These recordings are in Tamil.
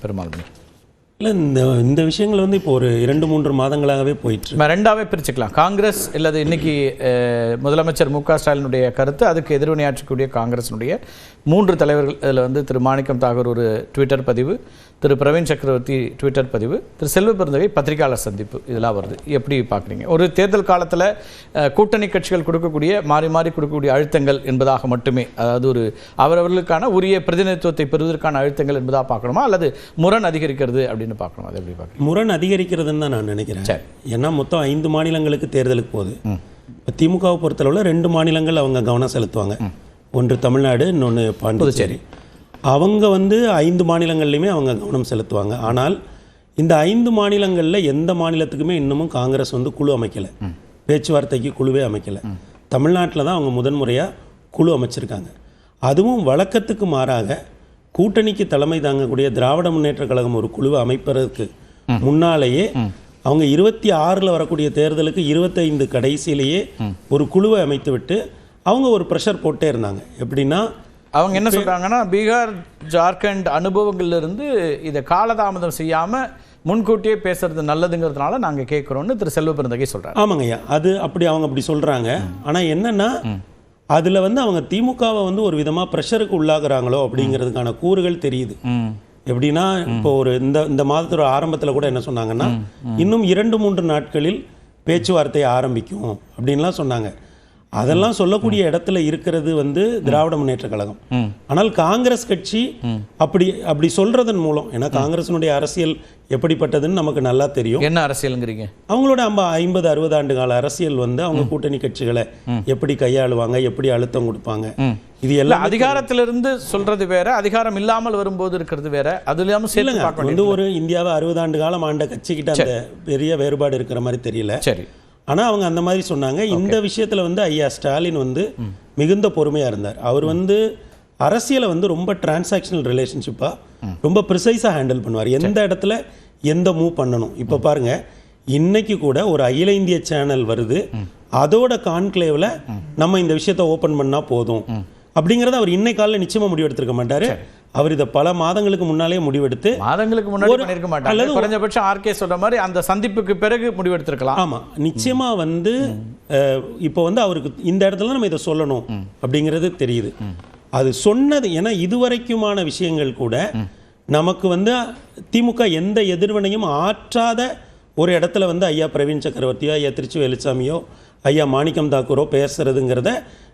பெரும்பான்மை? இல்லை, இந்த விஷயங்கள் வந்து இப்போ ஒரு 2-3 மாதங்களாகவே போயிட்டு ரெண்டாவே பிரிச்சுக்கலாம். காங்கிரஸ் இல்லது இன்னைக்கு முதலமைச்சர் மு க ஸ்டாலினுடைய கருத்து, அதுக்கு எதிர்வினையாற்றக்கூடிய காங்கிரஸினுடைய 3 தலைவர்கள். இதில் வந்து திரு மாணிக்கம் தாகூர் ஒரு ட்விட்டர் பதிவு, திரு பிரவீன் சக்கரவர்த்தி ட்விட்டர் பதிவு, திரு செல்வ பெருந்தகை பத்திரிகையாளர் சந்திப்பு, இதெல்லாம் வருது. எப்படி பார்க்குறீங்க? ஒரு தேர்தல் காலத்தில் கூட்டணி கட்சிகள் கொடுக்கக்கூடிய மாறி மாறி கொடுக்கக்கூடிய அழுத்தங்கள் என்பதாக மட்டுமே, அதாவது ஒரு அவரவர்களுக்கான உரிய பிரதிநிதித்துவத்தை பெறுவதற்கான அழுத்தங்கள் என்பதாக பார்க்கணுமா, அல்லது முரண் அதிகரிக்கிறது அப்படின்னு பார்க்கணுமா? அதை எப்படி பார்க்கணும்? முரண் அதிகரிக்கிறதுன்னு தான் நான் நினைக்கிறேன். ஏன்னா மொத்தம் 5 மாநிலங்களுக்கு தேர்தலுக்கு போகுது. இப்போ திமுகவை பொறுத்தளவில் 2 மாநிலங்கள் அவங்க கவனம் செலுத்துவாங்க. ஒன்று தமிழ்நாடு, இன்னொன்று பாண்டிச்சேரி. அவங்க வந்து 5 மாநிலங்கள்லையுமே அவங்க கவனம் செலுத்துவாங்க. ஆனால் இந்த 5 மாநிலங்களில் எந்த மாநிலத்துக்குமே இன்னமும் காங்கிரஸ் வந்து குழு அமைக்கலை, பேச்சுவார்த்தைக்கு குழுவே அமைக்கலை. தமிழ்நாட்டில் தான் அவங்க முதன்முறையாக குழு அமைச்சிருக்காங்க. அதுவும் வழக்கத்துக்கு மாறாக கூட்டணிக்கு தலைமை தாங்கக்கூடிய திராவிட முன்னேற்ற கழகம் ஒரு குழுவை அமைப்பதற்கு முன்னாலேயே அவங்க 26 வரக்கூடிய தேர்தலுக்கு 25 கடைசியிலேயே ஒரு குழுவை அமைத்து விட்டு அவங்க ஒரு ப்ரெஷர் போட்டே இருந்தாங்க. எப்படின்னா அவங்க என்ன சொல்றாங்கன்னா, பீகார் ஜார்க்கண்ட் அனுபவங்கள்லேருந்து இதை காலதாமதம் செய்யாமல் முன்கூட்டியே பேசுறது நல்லதுங்கிறதுனால நாங்கள் கேட்குறோன்னு திரு செல்வ பெருந்தகை சொல்கிறாங்க. ஆமாங்க ஐயா, அவங்க அப்படி சொல்கிறாங்க. ஆனால் என்னென்னா அதில் வந்து அவங்க திமுகவை வந்து ஒரு விதமாக ப்ரெஷருக்கு உள்ளாகிறாங்களோ அப்படிங்கிறதுக்கான கூறுகள் தெரியுது. எப்படின்னா இப்போ ஒரு இந்த மாதத்தோட ஆரம்பத்தில் கூட என்ன சொன்னாங்கன்னா, இன்னும் 2-3 நாட்களில் பேச்சுவார்த்தை ஆரம்பிக்கும் அப்படின்லாம் சொன்னாங்க. அதெல்லாம் சொல்லக்கூடிய இடத்துல இருக்கிறது வந்து திராவிட முன்னேற்ற கழகம். ஆனால் காங்கிரஸ் கட்சி அப்படி சொல்றதன் மூலம், ஏன்னா காங்கிரஸினுடைய அரசியல் எப்படிப்பட்டதுன்னு நமக்கு நல்லா தெரியும். என்ன அரசியலுங்கிறீங்க? அவங்களோட 50-60 ஆண்டு கால அரசியல் வந்து அவங்க கூட்டணி கட்சிகளை எப்படி கையாளுவாங்க, எப்படி அழுத்தம் கொடுப்பாங்க, இது எல்லாம் அதிகாரத்திலிருந்து சொல்றது வேற, அதிகாரம் இல்லாமல் வரும்போது இருக்கிறது வேற. அது இல்லாமல் சேர்த்து வந்து ஒரு இந்தியாவை 60 ஆண்டு காலம் ஆண்ட கட்சிக்கிட்ட அந்த பெரிய வேறுபாடு இருக்கிற மாதிரி தெரியல. சரி, ஆனால் அவங்க அந்த மாதிரி சொன்னாங்க. இந்த விஷயத்தில் வந்து ஐயா ஸ்டாலின் வந்து மிகுந்த பொறுமையாக இருந்தார். அவர் வந்து அரசியலை வந்து ரொம்ப டிரான்சாக்ஷனல் ரிலேஷன்ஷிப்பாக ரொம்ப ப்ரிசைஸாக ஹேண்டில் பண்ணுவார். எந்த இடத்துல எந்த மூவ் பண்ணணும். இப்போ பாருங்கள், இன்னைக்கு கூட ஒரு அகில இந்திய சேனல் வருது, அதோட கான்க்ளேவில் நம்ம இந்த விஷயத்தை ஓப்பன் பண்ணால் போதும் அப்படிங்கிறத அவர் இன்னைக்கு காலையில் நிச்சயமாக முடிவெடுத்திருக்க மாட்டார். அவர் இதை பல மாதங்களுக்கு முன்னாலே முடிவெடுத்து, மாதங்களுக்கு முன்னாடி பண்ணிருக்க மாட்டாங்க, குறைஞ்சபட்சம் ஆர்கே சொல்ற மாதிரி அந்த சந்திப்புக்கு பிறகு முடிவெடுத்திருக்கலாம். ஆமாம், நிச்சயமாக வந்து இப்போ வந்து அவருக்கு இந்த இடத்துல நம்ம இதை சொல்லணும் அப்படிங்கிறது தெரியுது. அது சொன்னது, ஏன்னா இதுவரைக்குமான விஷயங்கள் கூட நமக்கு வந்து திமுக எந்த எதிர்வினையும் ஆற்றாத ஒரு இடத்துல வந்து ஐயா பிரவீன் சக்கரவர்த்தியோ, ஐயா திருச்சி வேலுச்சாமியோ, ஐயா மாணிக்கம் தாக்கூரோ பேசுறதுங்கிறத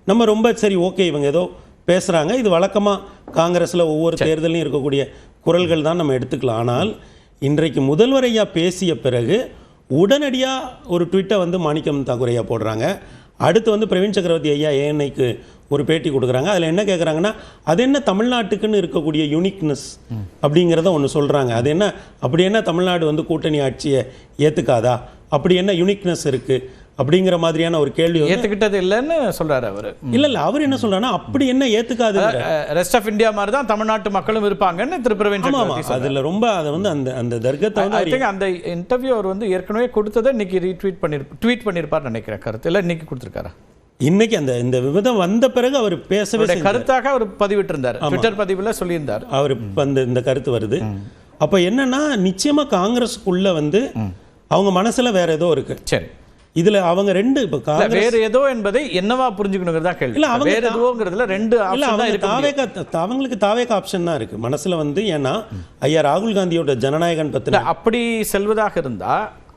நம்ம ரொம்ப சரி ஓகே இவங்க ஏதோ பேசுகிறாங்க, இது வழக்கமாக காங்கிரஸில் ஒவ்வொரு தேர்தலையும் இருக்கக்கூடிய குரல்கள் தான் நம்ம எடுத்துக்கலாம். ஆனால் இன்றைக்கு முதல்வர் ஐயா பேசிய பிறகு உடனடியாக ஒரு ட்விட்டை வந்து மாணிக்கம் தாக்கூர் ஐயா போடுறாங்க. அடுத்து வந்து பிரவீன் சக்கரவர்த்தி ஐயா ஏஎன்ஐக்கு ஒரு பேட்டி கொடுக்குறாங்க. அதில் என்ன கேட்குறாங்கன்னா, அது என்ன தமிழ்நாட்டுக்குன்னு இருக்கக்கூடிய யூனிக்னஸ் அப்படிங்கிறத ஒன்று சொல்கிறாங்க. அது என்ன, அப்படி என்ன தமிழ்நாடு வந்து கூட்டணி ஆட்சியை ஏற்றுக்காதா, அப்படி என்ன யூனிக்னஸ் இருக்குது அப்படிங்கிற மாதிரியான ஒரு கேள்வி ஏற்றுக்கிட்டது இல்லைன்னு சொல்கிறாரு அவர். இல்லை அவர் என்ன சொல்கிறாங்கன்னா, அப்படி என்ன ஏற்றுக்காது, ரெஸ்ட் ஆஃப் இந்தியா மாதிரி தான் தமிழ்நாட்டு மக்களும் இருப்பாங்கன்னு திரு பிரவீன் சக்கரவர்த்தி. அதில் ரொம்ப அதை வந்து அந்த தர்க்கத்தை வந்து அந்த இன்டர்வியூ அவர் வந்து ஏற்கனவே கொடுத்ததை இன்னைக்கு ட்வீட் பண்ணியிருப்பார் நினைக்கிறேன். கருத்து இல்லை இன்னைக்கு கொடுத்துருக்காரா? இன்னைக்கு இந்த விவாதம் வந்த பிறகு அவர் பேசவே கருத்தாக அவர் பதிவிட்டிருந்தார், ட்விட்டர் பதிவில் சொல்லியிருந்தார். அவர் இந்த கருத்து வருது. அப்போ என்னன்னா, நிச்சயமா காங்கிரஸுக்குள்ள வந்து அவங்க மனசுல வேற ஏதோ இருக்கு. சரி, இதுல அவங்க ரெண்டு இப்போ வேற ஏதோ என்பதை என்னவா புரிஞ்சுக்கணுங்கிறதா கேள்வி. இல்ல அவங்க வேற ஏதோங்கிறதுல ரெண்டு ஆப்ஷன் தான் இருக்கு. அவங்களுக்கு தாவேக ஆப்ஷன் தான் இருக்கு மனசுல வந்து. ஏன்னா ஐயா ராகுல் காந்தியோட ஜனநாயகன் பத்தின அப்படி செல்வதாக இருந்தா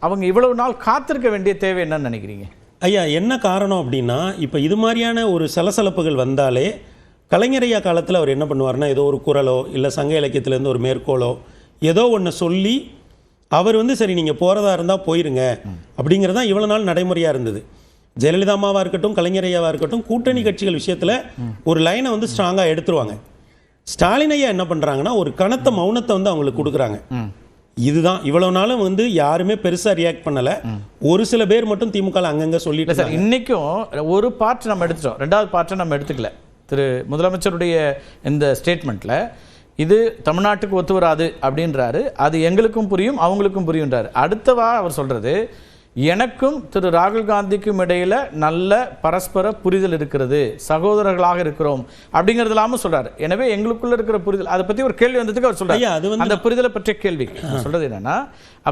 அவங்க இவ்வளவு நாள் காத்திருக்க வேண்டிய தேவை என்னன்னு நினைக்கிறீங்க? ஐயா என்ன காரணம் அப்படின்னா, இப்போ இது மாதிரியான ஒரு சலசலப்புகள் வந்தாலே கலைஞர் ஐயா காலத்தில் அவர் என்ன பண்ணுவார்னா, ஏதோ ஒரு குரலோ இல்லை சங்க இலக்கியத்திலேருந்து ஒரு மேற்கோளோ ஏதோ ஒன்று சொல்லி அவர் வந்து சரி நீங்கள் போகிறதா இருந்தால் போயிருங்க அப்படிங்கிறதான் இவ்வளோ நாள் நடைமுறையாக இருந்தது. ஜெயலலிதா அம்மாவாக இருக்கட்டும், கலைஞர் ஐயாவாக இருக்கட்டும், கூட்டணி கட்சிகள் விஷயத்தில் ஒரு லைனை வந்து ஸ்ட்ராங்காக எடுத்துருவாங்க. ஸ்டாலின் ஐயா என்ன பண்ணுறாங்கன்னா, ஒரு கனத்த மௌனத்தை வந்து அவங்களுக்கு கொடுக்குறாங்க. இதுதான் இவ்வளவு நாளும் வந்து யாருமே பெருசா ரியாக்ட் பண்ணல. ஒரு சில பேர் மட்டும் திமுக அங்கங்க சொல்லிட்டு சார். இன்னைக்கும் ஒரு பார்ட் நம்ம எடுத்துட்டோம், ரெண்டாவது பார்ட்டை நம்ம எடுத்துக்கல. திரு முதலமைச்சருடைய இந்த ஸ்டேட்மெண்ட்ல இது தமிழ்நாட்டுக்கு ஒத்து வராது அப்படின்றாரு. அது எங்களுக்கும் புரியும் அவங்களுக்கும் புரியுன்றாரு. அடுத்தவா அவர் சொல்றது, எனக்கும் திரு ராகுல் காந்திக்கும் இடையில நல்ல பரஸ்பர புரிதல் இருக்கிறது, சகோதரர்களாக இருக்கிறோம் அப்படிங்கிறது இல்லாம சொல்றாரு. எனவே எங்களுக்குள்ள இருக்கிற புரிதல், அதை பத்தி ஒரு கேள்வி வந்ததுக்கு அவர் சொல்றாரு. அந்த புரிதலை பற்றிய கேள்வி சொல்றது என்னன்னா,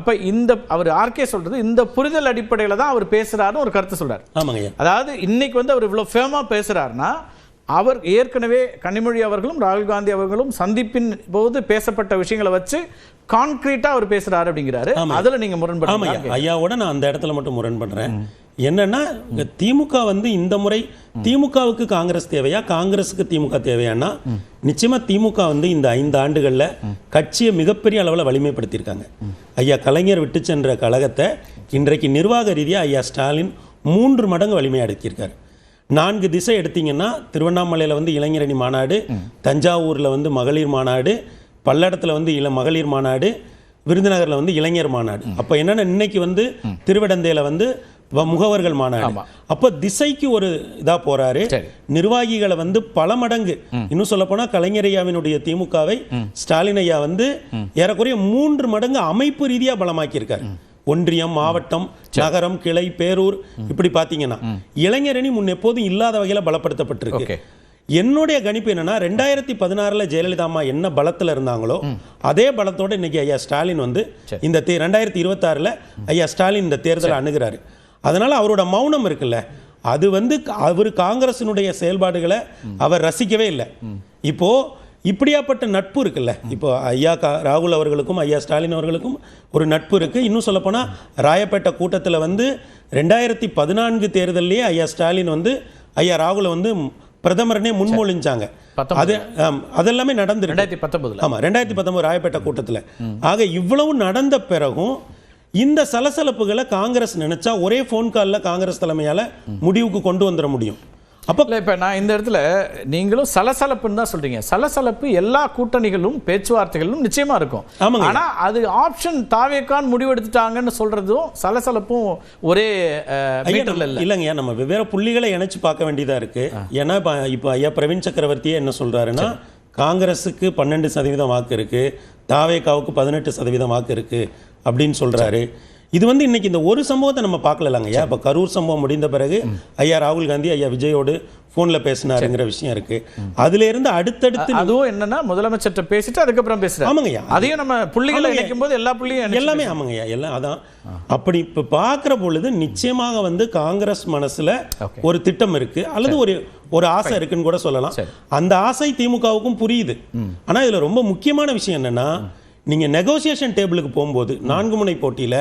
அப்ப இந்த அவர் ஆர்கே சொல்றது இந்த புரிதல் அடிப்படையில தான் அவர் பேசுறாருன்னு ஒரு கருத்து சொல்றாரு. அதாவது இன்னைக்கு வந்து அவர் இவ்வளவு ஃபேமா பேசுறாருன்னா, அவர் ஏற்கனவே கனிமொழி அவர்களும் ராகுல் காந்தி அவர்களும் சந்திப்பின் போது பேசப்பட்ட விஷயங்களை வச்சு கான்கிரீட்டா அவர் பேசுறாரு அப்படிங்கிறாரு. அதுல நீங்க முரண்படுறீங்க? ஐயாவோட நான் அந்த இடத்துல மட்டும் முரண்படுறேன். என்னன்னா, திமுக வந்து இந்த முறை திமுகவுக்கு காங்கிரஸ் தேவையா, காங்கிரஸுக்கு திமுக தேவையானா, நிச்சயமா திமுக வந்து இந்த 5 ஆண்டுகள்ல கட்சியை மிகப்பெரிய அளவில் வலிமைப்படுத்தியிருக்காங்க. ஐயா கலைஞர் விட்டு சென்ற கழகத்தை இன்றைக்கு நிர்வாக ரீதியா ஐயா ஸ்டாலின் 3 மடங்கு வலிமையாடுத்தியிருக்காரு. 4 திசை எடுத்தீங்கன்னா, திருவண்ணாமலையில் வந்து இளைஞரணி மாநாடு, தஞ்சாவூரில் வந்து மகளிர் மாநாடு, பல்லடத்தில் வந்து மகளிர் மாநாடு, விருதுநகரில் வந்து இளைஞர் மாநாடு. அப்போ என்னென்னா, இன்னைக்கு வந்து திருவிடந்தையில் வந்து முகவர்கள் மாநாடு. அப்போ திசைக்கு ஒரு இதாக போறாரு. நிர்வாகிகளை வந்து பல மடங்கு, இன்னும் சொல்ல போனால் கலைஞர் ஐயாவினுடைய திமுகவை ஸ்டாலின் ஐயா வந்து ஏறக்குறைய 3 மடங்கு அமைப்பு ரீதியாக பலமாக்கியிருக்காரு. ஒன்றியம், மாவட்டம், நகரம், கிளை, பேரூர், இப்படி பார்த்தீங்கன்னா இளைஞரணி முன் எப்போதும் இல்லாத வகையில் பலப்படுத்தப்பட்டிருக்கு. என்னுடைய கணிப்பு என்னன்னா, 2016 ஜெயலலிதா அம்மா என்ன பலத்தில் இருந்தாங்களோ அதே பலத்தோட இன்னைக்கு ஐயா ஸ்டாலின் வந்து இந்த 2026 ஐயா ஸ்டாலின் இந்த தேர்தலை அணுகிறாரு. அதனால அவரோட மௌனம் இருக்குல்ல, அது வந்து அவர் காங்கிரசினுடைய செயல்பாடுகளை அவர் ரசிக்கவே இல்லை. இப்போ இப்படியாப்பட்ட நட்பு இருக்குல்ல, இப்போ ஐயா ராகுல் அவர்களுக்கும் ஐயா ஸ்டாலின் அவர்களுக்கும் ஒரு நட்பு இருக்கு. இன்னும் சொல்லப்போனால் ராயப்பேட்டை கூட்டத்தில் வந்து 2014 தேர்தலையே ஐயா ஸ்டாலின் வந்து ஐயா ராகுலை வந்து பிரதமரனே முன்மொழிஞ்சாங்க. அதெல்லாமே நடந்து 2019. ஆமா, 2019 ராயப்பேட்டை கூட்டத்தில். ஆக இவ்வளவு நடந்த பிறகும் இந்த சலசலப்புகளை காங்கிரஸ் நினைச்சா ஒரே போன் காலில் காங்கிரஸ் தலைமையால முடிவுக்கு கொண்டு வந்துட முடியும். அப்போ இப்போ நான் இந்த இடத்துல நீங்களும் சலசலப்புன்னு தான் சொல்றீங்க. சலசலப்பு எல்லா கூட்டணிகளும் பேச்சுவார்த்தைகளும் நிச்சயமா இருக்கும். ஆனா அது ஆப்ஷன் தாவேக்கான் முடிவெடுத்துட்டாங்கன்னு சொல்றதும் சலசலப்பும் ஒரே மீட்டர்ல இல்லைங்க. நம்ம வெவ்வேறு புள்ளிகளை இணைச்சு பார்க்க வேண்டியதா இருக்கு. ஏன்னா இப்போ ஐயா பிரவீன் சக்கரவர்த்தியே என்ன சொல்றாருன்னா, காங்கிரஸுக்கு 12% வாக்கு இருக்கு, தாவேக்காவுக்கு 18% வாக்கு இருக்கு அப்படின்னு சொல்றாரு. இது வந்து இன்னைக்கு இந்த ஒரு சம்பவத்தை நம்ம பார்க்கலாங்க. ஐயா இப்போ கரூர் சம்பவம் முடிந்த பிறகு ஐயா ராகுல் காந்தி ஐயா விஜயோடு போன்ல பேசினாருங்கிற விஷயம் இருக்கு. அதுல இருந்து அடுத்தடுத்து அதுவும் என்னன்னா, முதலமைச்சர்கிட்ட பேசிட்டு அதுக்கப்புறம் பேசுறாரு. ஆமாங்கய்யா, அதையும் நம்ம புள்ளிகளை இணைக்கும் போது எல்லா புள்ளியும் எல்லாமே ஆமாங்கய்யா எல்லாம் அதான். அப்படி இப்ப பார்க்கிற பொழுது நிச்சயமாக வந்து காங்கிரஸ் மனசுல ஒரு திட்டம் இருக்கு, அல்லது ஒரு ஆசை இருக்குன்னு கூட சொல்லலாம். அந்த ஆசை திமுகவுக்கும் புரியுது. ஆனா இதுல ரொம்ப முக்கியமான விஷயம் என்னன்னா, நீங்க நெகோசியேஷன் டேபிளுக்கு போகும்போது 4 முனை போட்டியில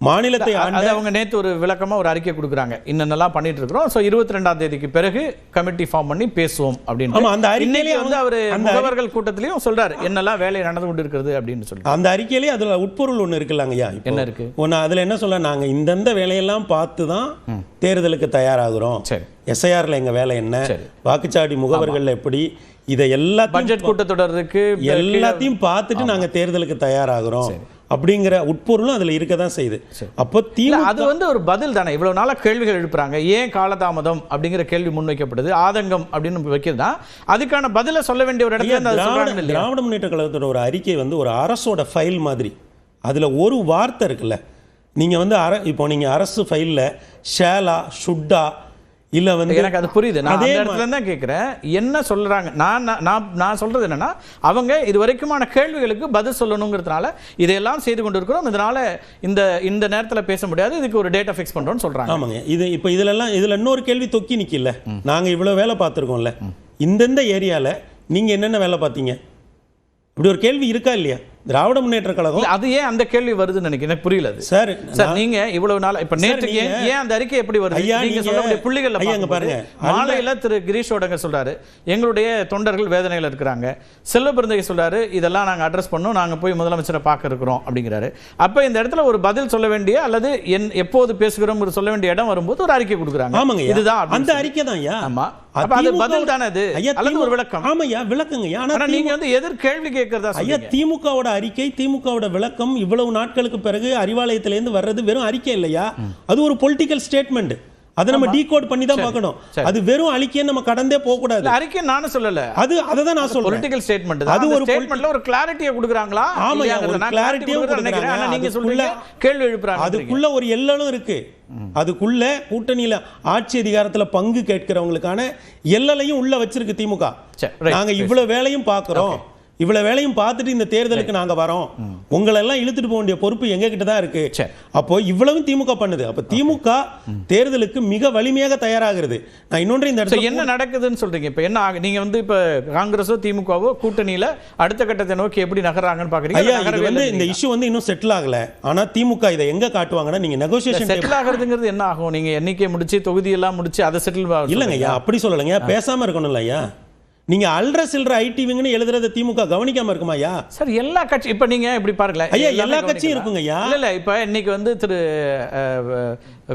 மாநிலத்தை அவங்க நேற்று ஒரு விளக்கமா ஒரு அறிக்கை கொடுக்குறாங்க, இன்னென்னலாம் பண்ணிட்டு இருக்கிறோம், ஸோ 22ஆம் தேதிக்கு பிறகு கமிட்டி ஃபார்ம் பண்ணி பேசுவோம் அப்படின்னு. அந்த அறிக்கையிலேயே வந்து அவர் முகவர்கள் கூட்டத்திலையும் சொல்றாரு என்னெல்லாம் வேலை நடந்து கொண்டு இருக்கிறது அப்படின்னு சொல்லி. அந்த அறிக்கையிலேயே அதுல உட்பொருள் ஒன்று இருக்குல்லங்கய்யா. என்ன இருக்கு? அதுல என்ன சொல்ல, நாங்க இந்தந்த வேலையெல்லாம் பார்த்து தான் தேர்தலுக்கு தயாராகிறோம். எஸ்ஐஆர்ல எங்க வேலை என்ன, வாக்குச்சாவடி முகவர்கள் எப்படி, இதை எல்லா பட்ஜெட் கூட்டத்தொடருக்கு எல்லாத்தையும் பார்த்துட்டு நாங்க தேர்தலுக்கு தயாராகிறோம் அப்படிங்கிற உட்பொருளும் அதுல இருக்க தான் செய்யுது. அப்போ அது வந்து ஒரு பதில் தானே. இவ்வளவு நாளா கேள்விகள் எழுப்புறாங்க, ஏன் காலதாமதம் அப்படிங்கிற கேள்வி முன்வைக்கப்படுது, ஆதங்கம் அப்படின்னு வைக்கிறதா, அதுக்கான பதில சொல்ல வேண்டிய ஒரு இடத்துல திராவிட முன்னேற்ற கழகத்தோட ஒரு அறிக்கை வந்து ஒரு அரசோட ஃபைல் மாதிரி. அதுல ஒரு வார்த்தை இருக்குல்ல, நீங்க வந்து இப்போ நீங்க அரசு ஃபைல்ல ஷேலா ஷுட்டா இல்ல வந்து எனக்கு அது புரியுது. நான் அதே இடத்துல தான் கேட்கிறேன், என்ன சொல்றாங்க. நான் சொல்றது என்னன்னா, அவங்க இதுவரைக்குமான கேள்விகளுக்கு பதில் சொல்லணுங்கிறதுனால இதையெல்லாம் செய்து கொண்டு இருக்கிறோம், இதனால இந்த நேரத்தில் பேச முடியாது, இதுக்கு ஒரு டேட்டா ஃபிக்ஸ் பண்றோம்னு சொல்றாங்க. ஆமாங்க. இது இப்போ இதுல இன்னொரு கேள்வி தொக்கி நிக்கல. நாங்க இவ்வளவு வேலை பார்த்துருக்கோம்ல, இந்தந்த ஏரியால நீங்க என்னென்ன வேலை பார்த்தீங்க, இப்படி ஒரு கேள்வி இருக்கா இல்லையா? திராவிட முன்னேற்ற கழகம் அது ஏன் அந்த கேள்வி வருதுன்னு நினைக்கிறேன், புரியல சார். நீங்க இவ்வளவு நாள் இப்ப நேற்று ஏன் அந்த அறிக்கை எப்படி வருது? நீங்க சொல்லக்கூடிய புள்ளிகள் பாருங்க. மாலையில திரு கிரீஷ் ஓடங்க சொல்றாரு, எங்களுடைய தொண்டர்கள் வேதனையில் இருக்கிறாங்க. செல்வ பிறந்தகை சொல்றாரு, இதெல்லாம் நாங்க அட்ரஸ் பண்ணோம், நாங்க போய் முதலமைச்சரை பார்க்க இருக்கிறோம் அப்படிங்கிறாரு. அப்ப இந்த இடத்துல ஒரு பதில் சொல்ல வேண்டிய அல்லது எப்போது பேசுகிறோம் சொல்ல வேண்டிய இடம் வரும்போது ஒரு அறிக்கை கொடுக்குறாங்க. ஆமாங்க, இதுதான் அந்த அறிக்கை தான். ஆமா, அது பதில் தானே அது, அல்லது ஒரு விளக்கம். ஆமாய்யா, விளக்குங்க. ஆனா நீங்க வந்து எதிர் கேள்வி கேட்கறதா ஐயா, திமுகவோட அறிக்கை, திமுகவோட விளக்கம் இவ்வளவு நாட்களுக்கு பிறகு அறிவாலயத்திலேருந்து வர்றது வெறும் அறிக்கை இல்லையா, அது ஒரு பொலிட்டிக்கல் ஸ்டேட்மெண்ட். அதை நம்ம டீகோட் பண்ணி தான் பார்க்கணும். அது வெறும் அறிக்கையை நம்ம கடந்தே போக கூடாது. அறிக்கை நானும் சொல்லல, அதை தான் நான் சொல்றேன். பொலிட்டிக்கல் ஸ்டேட்மெண்ட் அது ஒரு ஸ்டேட்மென்ட்ல ஒரு கிளாரிட்டியை கொடுக்குறாங்களா? ஆமா, ஒரு கிளாரிட்டியை கொடுக்குறாங்க. நீங்க சொல்றீங்க கேள்வி எழுப்புறாங்க. அதுக்குள்ள ஒரு எல்லலும் இருக்கு. அதுக்குள்ள கூட்டணியில ஆட்சி அதிகாரத்துல பங்கு கேட்கிறவங்களுக்கான எல்லலையும் உள்ள வச்சிருக்கு திமுக. நாங்க இவ்வளவு வேலையும் பார்க்கிறோம், இவ்வளவு வேலையும் பார்த்துட்டு இந்த தேர்தலுக்கு நாங்க வரோம், உங்களை எல்லாம் இழுத்துட்டு போக வேண்டிய பொறுப்பு எங்க கிட்ட தான் இருக்கு. அப்போ இவ்வளவும் திமுக பண்ணுது. அப்ப திமுக தேர்தலுக்கு மிக வலிமையாக தயாராகிறது. நான் இன்னொன்று இந்த இடத்துல என்ன நடக்குதுன்னு சொல்றீங்க. இப்ப என்ன நீங்க வந்து இப்ப காங்கிரஸோ திமுகவோ கூட்டணியில அடுத்த கட்டத்தை நோக்கி எப்படி நகர்றாங்கன்னு பாக்குறீங்க. ஐயா, இது வந்து இந்த இஷ்யூ வந்து இன்னும் செட்டில் ஆகல. ஆனா திமுக இதை எங்க காட்டுவாங்கன்னா, நீங்க நெகோசியேஷன் செட்டில் ஆகிறதுங்கிறது என்ன ஆகும்? நீங்க எண்ணிக்கை முடிச்சு தொகுதி எல்லாம் முடிச்சு அதை செட்டில் இல்லைங்க ஐயா, அப்படி சொல்லலைங்க. பேசாம இருக்கணும்ல ஐயா. நீங்க அல்ற சில்ற ஐடிவிங்கன்னு எழுதுறத திமுக கவனிக்காம இருக்குமா ஐயா? சார் எல்லா கட்சி இப்ப நீங்க இப்படி பாருங்களேன் ஐயா, எல்லா கட்சியும் இருக்குங்க ஐயா. இல்ல இப்ப இன்னைக்கு வந்து திரு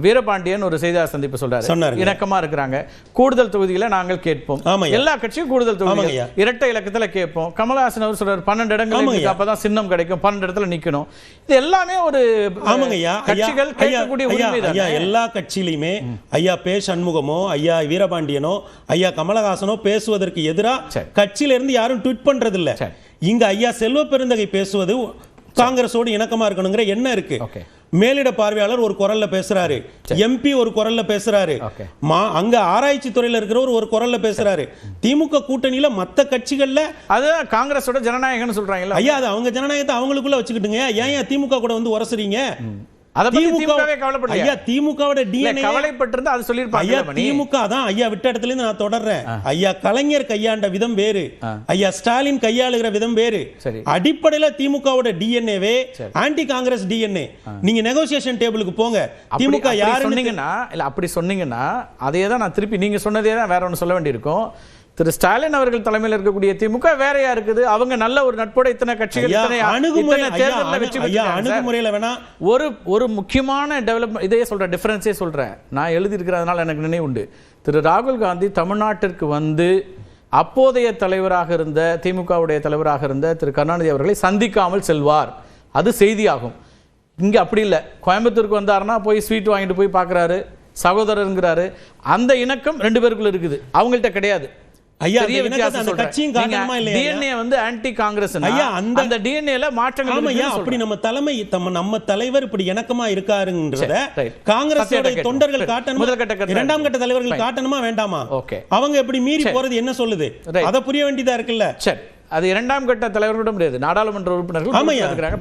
வீரபாண்டியன் ஒரு செய்தியாளர் சந்திப்பு சொல்றாரு, இணக்கமா இருக்கிறாங்க, கூடுதல் தொகுதிகளை நாங்கள் கேட்போம். எல்லா கட்சியும் கூடுதல் தொகுதி இரட்டை இலக்கத்துல கேட்போம். கமலஹாசன் அவர் சொல்றாரு 12 இடங்கள் அப்பதான் சின்னம் கிடைக்கும், 12 இடத்துல நிக்கணும். இது எல்லாமே ஒரு கட்சிகள் கேட்கக்கூடிய உரிமை தான். எல்லா கட்சியிலுமே ஐயா பே சண்முகமோ ஐயா வீரபாண்டியனோ ஐயா கமலஹாசனோ பேசுவதற்கு எதிராக கட்சியில இருந்து யாரும் ட்வீட் பண்றது இல்ல. இங்க ஐயா செல்வ பெருந்தகை பேசுவது காங்கிரஸோடு இணக்கமா இருக்கணுங்கிற என்ன இருக்கு. மேலிட பார்வையாளர் ஒரு குரல்ல பேசுறாரு, எம்பி ஒரு குரல்ல பேசுறாரு, அங்க ஆராய்ச்சி துறையில இருக்கிறவர் ஒரு குரல்ல பேசுறாரு. திமுக கூட்டணியில மத்த கட்சிகள்ல அது காங்கிரஸோட ஜனநாயகம்னு சொல்றாங்க. ஐயா, அது அவங்க ஜனநாயகத்தை அவங்களுக்குள்ள வச்சுக்கிட்டுங்க. ஏன் திமுக கூட வந்து உரசுறீங்க? விட்ட இடத்துல நான் தொடர்றேன். ஐயா கலைஞர் கையாண்ட விதம் வேறு, ஐயா ஸ்டாலின் கையாளுகிற விதம் வேறு. அடிப்படையில் திமுகவோட டிஎன்ஏவே ஆன்டி காங்கிரஸ் டிஎன்ஏ. நீங்க நெகோசியேஷன் டேபிளுக்கு போங்க. திமுக யாரு சொன்னீங்கன்னா இல்ல அப்படி சொன்னீங்கன்னா அதே தான் நான் திருப்பி நீங்க சொன்னதே தான் வேற ஒன்று சொல்ல வேண்டியிருக்கும். திரு ஸ்டாலின் அவர்கள் தலைமையில் இருக்கக்கூடிய திமுக வேறையா இருக்குது. அவங்க நல்ல ஒரு நட்போட இத்தனை கட்சிகள் அணுகுமுறையில வேணா ஒரு முக்கியமான டெவலப்மெண்ட் இதையே சொல்றேன், டிஃபரன்ஸே சொல்றேன். நான் எழுதி இருக்கிறதுனால எனக்கு நினைவு உண்டு. திரு ராகுல் காந்தி தமிழ்நாட்டிற்கு வந்து அப்போதைய தலைவராக இருந்த திமுகவுடைய தலைவராக இருந்த திரு கருணாநிதி அவர்களை சந்திக்காமல் செல்வார். அது செய்தியாகும். இங்க அப்படி இல்லை. கோயம்புத்தூருக்கு வந்தாருன்னா போய் ஸ்வீட் வாங்கிட்டு போய் பார்க்குறாரு, சகோதரருங்கிறாரு. அந்த இணக்கம் 2 பேருக்குள்ள இருக்குது, அவங்கள்ட்ட கிடையாது. ஐயா, அந்த கட்சியும் காரணமா இல்லையா? டிஎன்ஏ வந்து ஆன்டி காங்கிரஸ். ஐயா, அந்த டிஎன்ஏல மாற்றங்கள் ஆமாய்யா. அப்படி நம்ம தலைமை நம்ம தலைவர் இப்படி இணக்கமா இருக்காருன்றத காங்கிரஸோட தொண்டர்கள் காட்டணும். இரண்டாம் கட்ட தலைவர்கள் காட்டணுமா வேண்டாமா? அவங்க எப்படி மீறி போறது என்ன சொல்லுது? அதை புரிய வேண்டியதா இருக்குல்ல. சரி, அது இரண்டாம் கட்ட தலைவர்களிடம் முடியாது, நாடாளுமன்ற உறுப்பினர்கள் இருக்கிறாங்க.